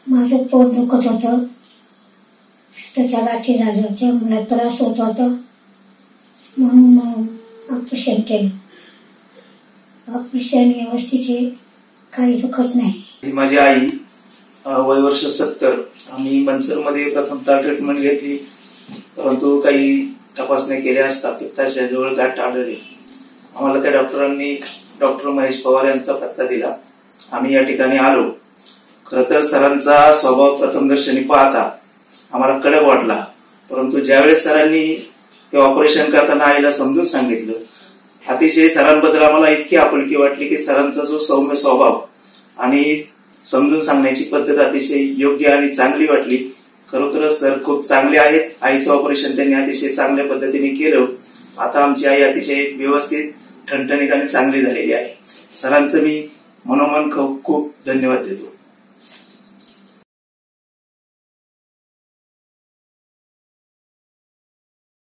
माझं पोट दुखत होतं, त्याच्या गाठी झाल्या होत्या, मला त्रास होत होता म्हणून मग ऑपरेशन केलं. ऑपरेशन व्यवस्थित आहे, काही दुखत नाही. माझी आई वय वर्ष 70. आम्ही मनसरमध्ये प्रथमतः ट्रीटमेंट घेतली, परंतु काही तपासण्या केल्या असता पित्ताशयाजवळ गाठ आढळली. आम्हाला त्या डॉक्टरांनी डॉक्टर महेश पवार यांचा पत्ता दिला. आम्ही या ठिकाणी आलो. खरं तर सरांचा स्वभाव प्रथमदर्शनी पाहता आम्हाला कडक वाटला, परंतु ज्यावेळेस सरांनी हे ऑपरेशन करताना आईला समजून सांगितलं, अतिशय सरांबद्दल आम्हाला इतकी आपुलकी वाटली की सरांचा जो सौम्य स्वभाव आणि समजून सांगण्याची पद्धत अतिशय योग्य आणि चांगली वाटली. खरोखरच सर खूप चांगले आहेत. आईचं ऑपरेशन त्यांनी अतिशय चांगल्या पद्धतीने केलं. आता आमची आई अतिशय व्यवस्थित, ठणठणीत आणि चांगली झालेली आहे. सरांचं मी मनोमन खूप खूप धन्यवाद देतो.